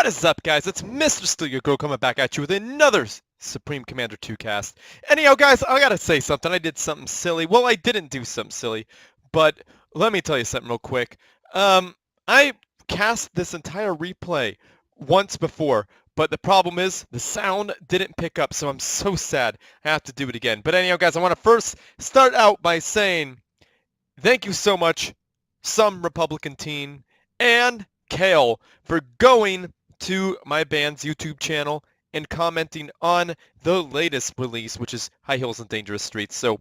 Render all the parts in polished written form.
What is up, guys? It's Mr.StealUrGurl coming back at you with another Supreme Commander 2 cast. Anyhow, guys, I gotta say something. I did something silly. Well, I didn't do something silly, but let me tell you something real quick. I cast this entire replay once before, but the problem is the sound didn't pick up, so I'm so sad I have to do it again. But anyhow, guys, I want to first start out by saying thank you so much, some Republican teen and Kale, for going to my band's YouTube channel and commenting on the latest release, which is High Heels and Dangerous Streets. So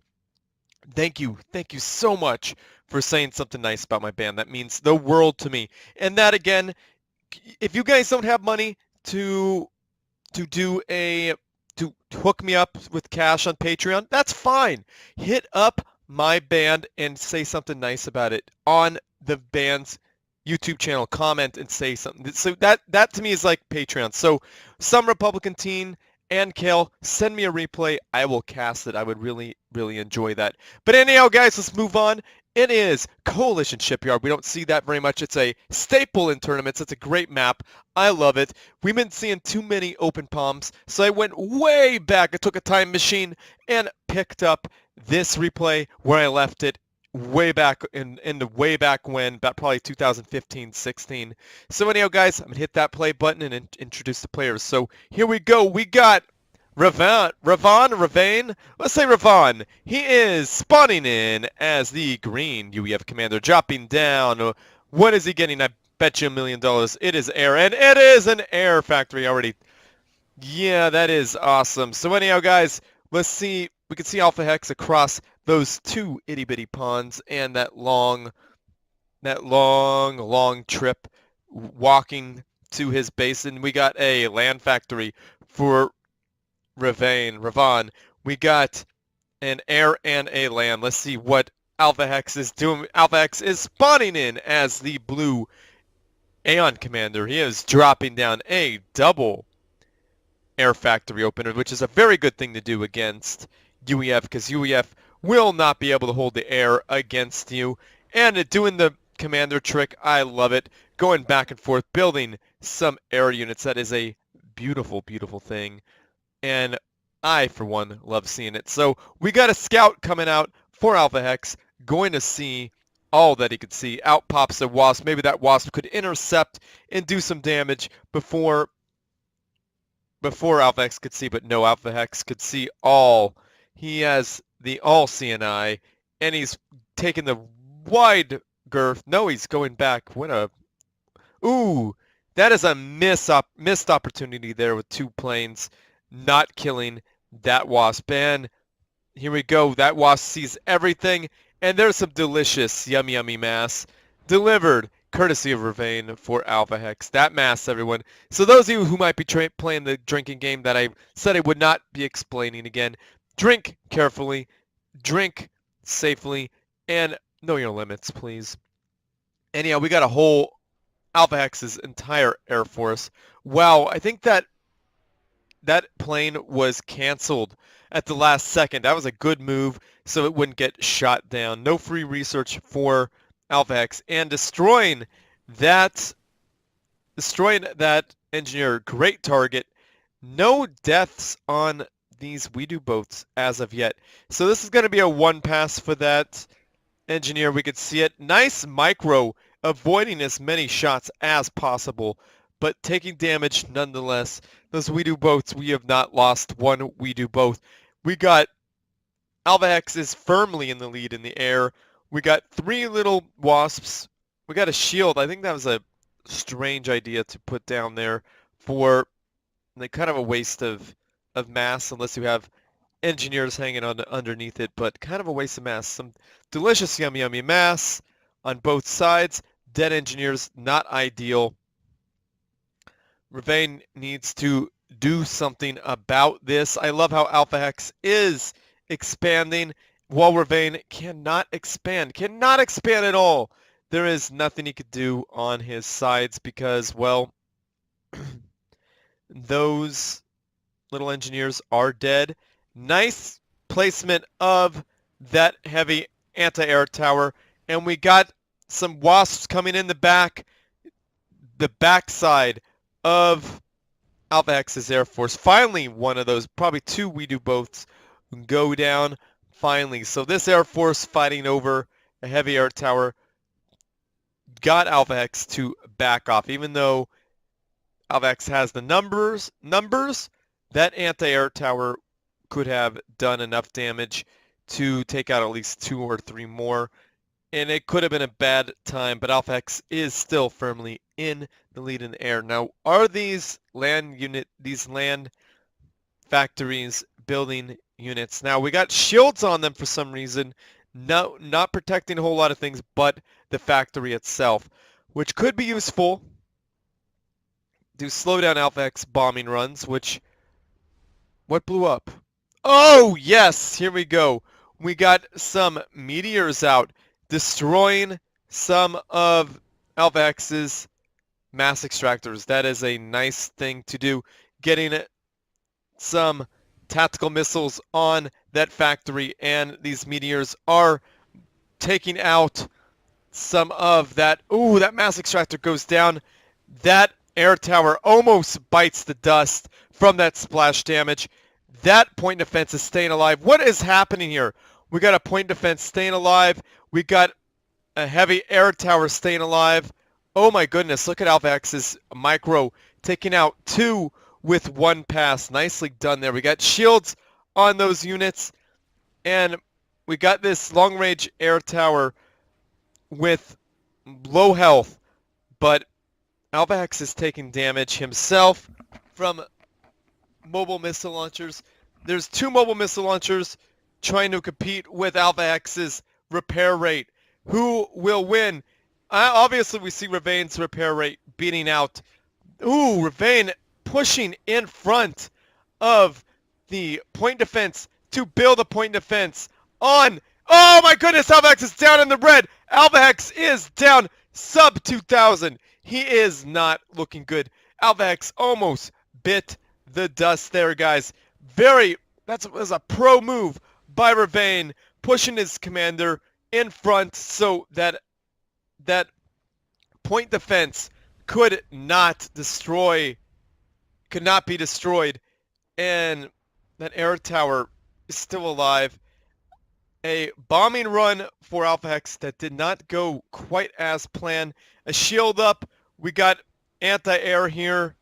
thank you so much for saying something nice about my band. That means the world to me. And that again, if you guys don't have money to hook me up with cash on Patreon, that's fine. Hit up my band and say something nice about it on the band's YouTube channel. Comment and say something. So that to me is like Patreon. So some Republican teen and Kale, send me a replay. I will cast it. I would really enjoy that. But anyhow, guys, let's move on. It is Coalition Shipyard. We don't see that very much. It's a staple in tournaments. It's a great map. I love it. We've been seeing too many open palms, so I went way back. I took a time machine and picked up this replay where I left it way back in the way back when, about probably 2015-16. So anyhow, guys, I'm going to hit that play button and introduce the players. So here we go. We got Revanne. Let's say Revanne. He is spawning in as the green UEF commander, dropping down. What is he getting? I bet you $1 million. It is air, and it is an air factory already. Yeah, that is awesome. So anyhow, guys, let's see. We can see Alphahex across those two itty-bitty ponds and that long trip walking to his basin. We got a land factory for Revanne. We got an air and a land. Let's see what Alphahex is doing. Alphahex is spawning in as the blue Aeon commander. He is dropping down a double air factory opener, which is a very good thing to do against UEF, because UEF will not be able to hold the air against you. And doing the commander trick, I love it. Going back and forth, building some air units. That is a beautiful thing. And I, for one, love seeing it. So we got a scout coming out for Alphahex, going to see all that he could see. Out pops a wasp. Maybe that wasp could intercept and do some damage before Alphahex could see, but no, Alphahex could see all. He has the all CNI, and he's taking the wide girth. No, he's going back. Ooh, that is a missed opportunity there with two planes not killing that wasp. And here we go. That wasp sees everything, and there's some delicious yummy mass delivered courtesy of Revanne for Alphahex. That mass, everyone. So those of you who might be playing the drinking game that I said I would not be explaining again, drink carefully, drink safely, and know your limits, please. Anyhow, we got a whole Alphahex's entire Air Force. Wow, I think that plane was canceled at the last second. That was a good move so it wouldn't get shot down. No free research for Alphahex, and destroying that engineer. Great target. No deaths on these WeDo boats as of yet. So this is going to be a one pass for that engineer. We could see it. Nice micro, avoiding as many shots as possible, but taking damage nonetheless. Those WeDo boats, we have not lost one WeDo boat. We got Alphahex is firmly in the lead in the air. We got three little wasps. We got a shield. I think that was a strange idea to put down there for kind of a waste of mass, unless you have engineers hanging on underneath it, but kind of a waste of mass. Some delicious yummy mass on both sides. Dead engineers, not ideal. Revanne needs to do something about this. I love how Alphahex is expanding while Revanne cannot expand at all. There is nothing he could do on his sides because, well, those little engineers are dead. Nice placement of that heavy anti-air tower, and we got some wasps coming in the backside of Alphahex's Air Force. Finally, one of those, probably two we do boths go down. Finally. So this Air Force fighting over a heavy air tower got Alphahex to back off. Even though Alphahex has the numbers, that anti-air tower could have done enough damage to take out at least 2 or 3 more. And it could have been a bad time, but Alphahex is still firmly in the lead in the air. Now, are these land factories building units? Now, we got shields on them for some reason, no, not protecting a whole lot of things, but the factory itself, which could be useful to slow down Alphahex bombing runs, what blew up? Oh, yes, here we go. We got some meteors out, destroying some of Alphahex's mass extractors. That is a nice thing to do, getting some tactical missiles on that factory, and these meteors are taking out some of that. Ooh, that mass extractor goes down. That air tower almost bites the dust from that splash damage. That point defense is staying alive. What is happening here? We got a point defense staying alive. We got a heavy air tower staying alive. Oh my goodness, look at Alphahex's micro taking out 2 with 1 pass. Nicely done there. We got shields on those units, and we got this long-range air tower with low health, but Alphahex is taking damage himself from mobile missile launchers. There's 2 mobile missile launchers trying to compete with Alphahex's repair rate. Who will win? Obviously, we see Revanne's repair rate beating out. Ooh, Revanne pushing in front of the point defense to build a point defense on. Oh my goodness, Alphahex is down in the red. Alphahex is down sub 2,000. He is not looking good. Alphahex almost bit the dust there, guys. That was a pro move by Revanne, pushing his commander in front so that point defense could not be destroyed, and that air tower is still alive. A bombing run for Alphahex that did not go quite as planned. A shield up. We got anti-air here.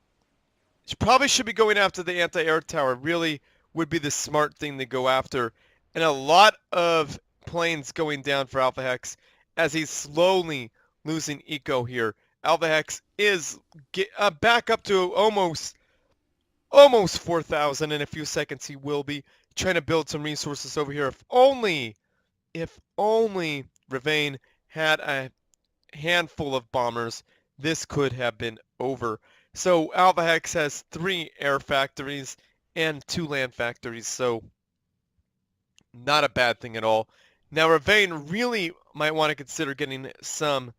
Probably should be going after the anti-air tower. Really would be the smart thing to go after. And a lot of planes going down for Alphahex as he's slowly losing eco here. Alphahex is back up to almost 4,000 in a few seconds. He will be trying to build some resources over here. If only Revanne had a handful of bombers, this could have been over. So Alphahex has 3 air factories and 2 land factories, so not a bad thing at all. Now Revanne really might want to consider getting some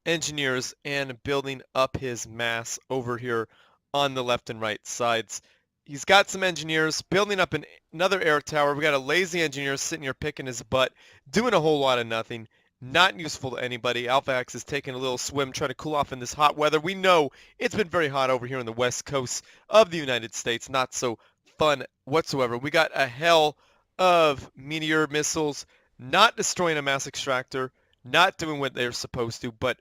engineers and building up his mass over here on the left and right sides. He's got some engineers building up another air tower. We got a lazy engineer sitting here picking his butt, doing a whole lot of nothing. Not useful to anybody. Alphahex is taking a little swim, trying to cool off in this hot weather. We know it's been very hot over here on the west coast of the United States. Not so fun whatsoever. We got a hell of meteor missiles, not destroying a mass extractor, not doing what they're supposed to, but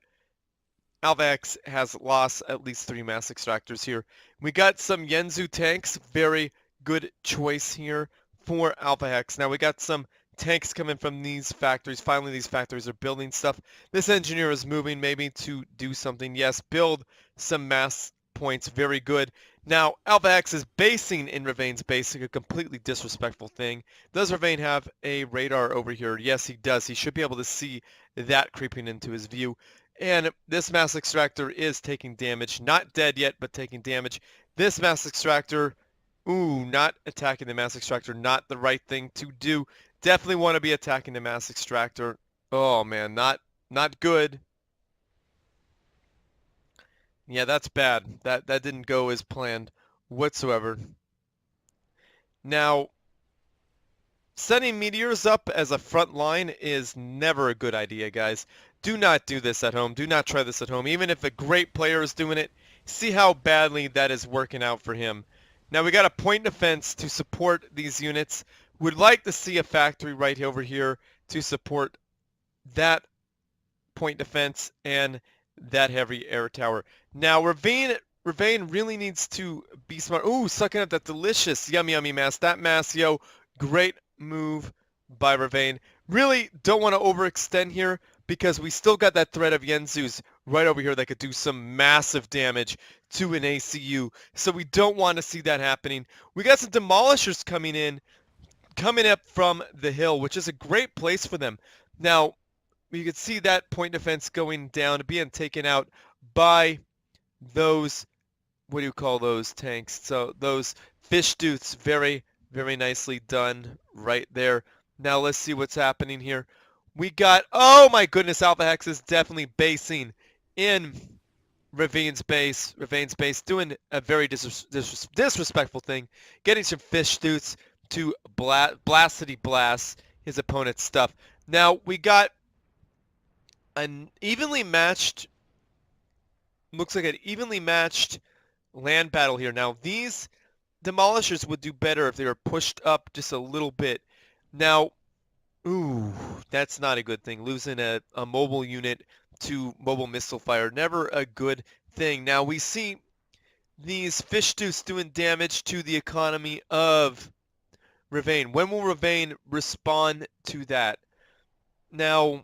Alphahex has lost at least 3 mass extractors here. We got some Yenzu tanks. Very good choice here for Alphahex. Now we got some tanks coming from these factories. Finally, these factories are building stuff. This engineer is moving maybe to do something. Yes, build some mass points. Very good. Now, Alphahex is basing in Revanne's base, a completely disrespectful thing. Does Revanne have a radar over here? Yes, he does. He should be able to see that creeping into his view. And this mass extractor is taking damage. Not dead yet, but taking damage. This mass extractor, ooh, not attacking the mass extractor. Not the right thing to do. Definitely want to be attacking the mass extractor. Oh, man, not good. Yeah, that's bad. That didn't go as planned whatsoever. Now, Sending meteors up as a front line is never a good idea, guys. Do not do this at home. Do not try this at home. Even if a great player is doing it, see how badly that is working out for him. Now we got a point defense to support these units. Would like to see a factory right over here to support that point defense and that heavy air tower. Now Revanne really needs to be smart. Ooh, sucking up that delicious yummy mass. That mass, yo, great move by Revanne. Really don't want to overextend here because we still got that threat of Yenzus right over here that could do some massive damage to an ACU. So we don't want to see that happening. We got some demolishers coming up from the hill, which is a great place for them. Now, you can see that point defense going down, being taken out by those, what do you call those tanks? So those fish doots, very, very nicely done right there. Now let's see what's happening here. We got, oh my goodness, Alphahex is definitely basing in Revanne's base, doing a very disrespectful thing, getting some fish doots to blast his opponent's stuff. Now we got an evenly matched, looks like an evenly matched land battle here. Now these demolishers would do better if they were pushed up just a little bit. Now, ooh, that's not a good thing. Losing a mobile unit to mobile missile fire, never a good thing. Now we see these fish deuce doing damage to the economy of Revanne. When will Revanne respond to that? Now,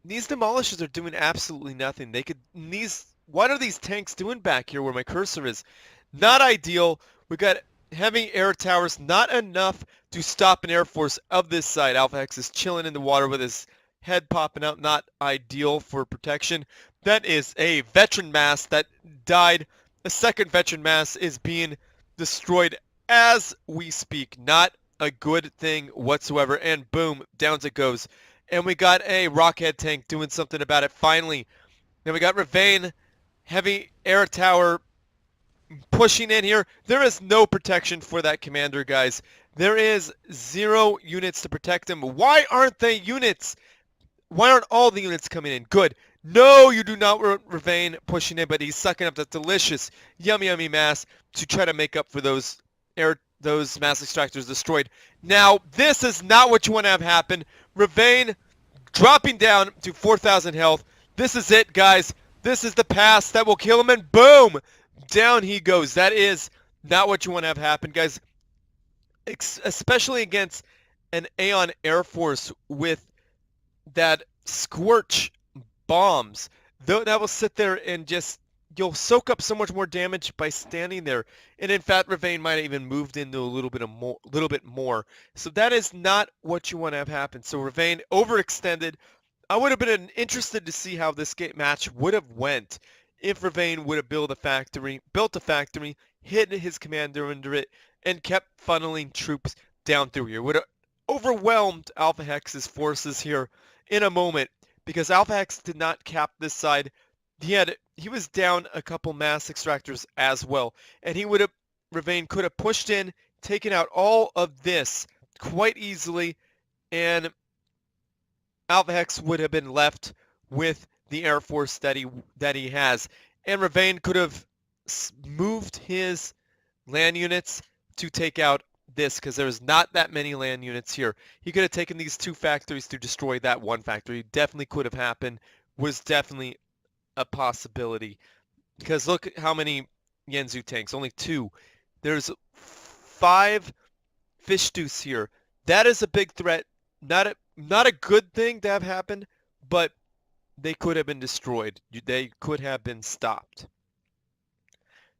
these demolishers are doing absolutely nothing. What are these tanks doing back here where my cursor is? Not ideal. We got heavy air towers, not enough to stop an air force of this side. Alphahex is chilling in the water with his head popping out, not ideal for protection. That is a veteran mass that died. A second veteran mass is being destroyed as we speak. Not a good thing whatsoever. And boom, down it goes. And we got a rockhead tank doing something about it finally. Then we got Revanne, heavy air tower pushing in here. There is no protection for that commander, guys. There is 0 units to protect him. Why aren't they units? Why aren't all the units coming in? Good. No, you do not want Revanne pushing in, but he's sucking up that delicious, yummy mass to try to make up for those mass extractors destroyed. Now, this is not what you want to have happen. Revanne dropping down to 4,000 health. This is it, guys. This is the pass that will kill him, and boom! Down he goes. That is not what you want to have happen, guys. Especially against an Aeon Air Force with that Scorch bombs. That will sit there and just, you'll soak up so much more damage by standing there. And in fact, Revanne might have even moved into a little bit more. So that is not what you want to have happen. So Revanne overextended. I would have been interested to see how this match would have went if Revanne would have built a factory, hid his commander under it, and kept funneling troops down through here. Would have overwhelmed Alphahex's forces here in a moment, because Alphahex did not cap this side. He was down a couple mass extractors as well, and Revanne could have pushed in, taken out all of this quite easily, and Alphahex would have been left with the air force that he has, and Revanne could have moved his land units to take out this, because there's not that many land units here. He could have taken these 2 factories to destroy that 1 factory. Definitely could have happened. Was definitely a possibility. Because look at how many Yenzu tanks. Only 2. There's 5 fish deuce here. That is a big threat. Not a good thing to have happened, but they could have been destroyed. They could have been stopped.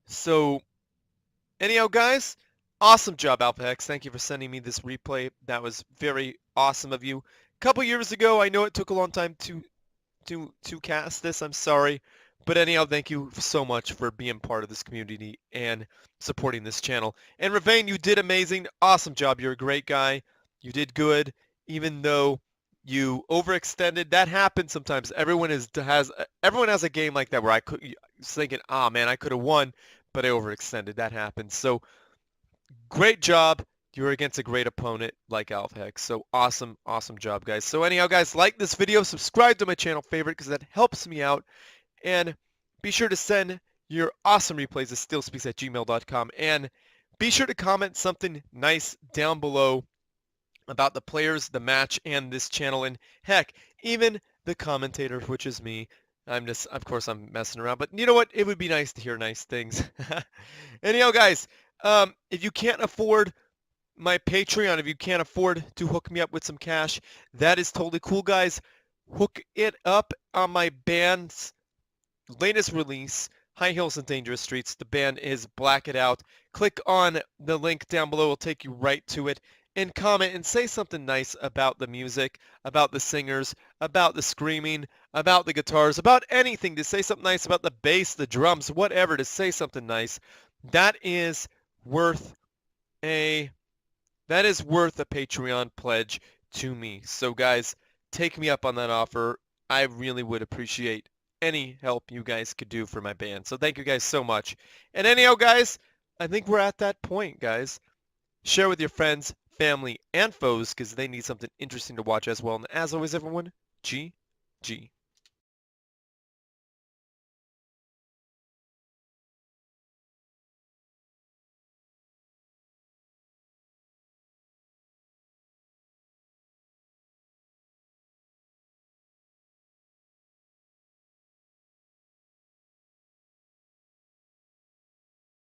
So, anyhow, guys, awesome job, Alphahex. Thank you for sending me this replay. That was very awesome of you. A couple years ago, I know it took a long time to cast this. I'm sorry. But anyhow, thank you so much for being part of this community and supporting this channel. And Revanne, you did amazing. Awesome job. You're a great guy. You did good, even though you overextended. That happens sometimes. Everyone has a game like that where I was thinking, man, I could have won, but I overextended. That happens. So great job. you're against a great opponent like Alphahex. So awesome, awesome job, guys. So anyhow, guys, like this video, subscribe to my channel favorite because that helps me out. And be sure to send your awesome replays to stealspeaks@gmail.com. And be sure to comment something nice down below about the players, the match, and this channel. And heck, even the commentator, which is me. Of course, I'm messing around. But you know what? It would be nice to hear nice things. Anyhow, guys, if you can't afford my Patreon, if you can't afford to hook me up with some cash, that is totally cool, guys. Hook it up on my band's latest release, High Heels and Dangerous Streets. The band is Black It Out. Click on the link down below. It'll take you right to it. And comment and say something nice about the music, about the singers, about the screaming, about the guitars, about anything. To say something nice about the bass, the drums, whatever. To say something nice. That is worth a Patreon pledge to me. So guys, take me up on that offer. I really would appreciate any help you guys could do for my band. So thank you guys so much. And anyhow, guys, I think we're at that point, guys. Share with your friends, family, and foes because they need something interesting to watch as well. And as always, everyone, GG.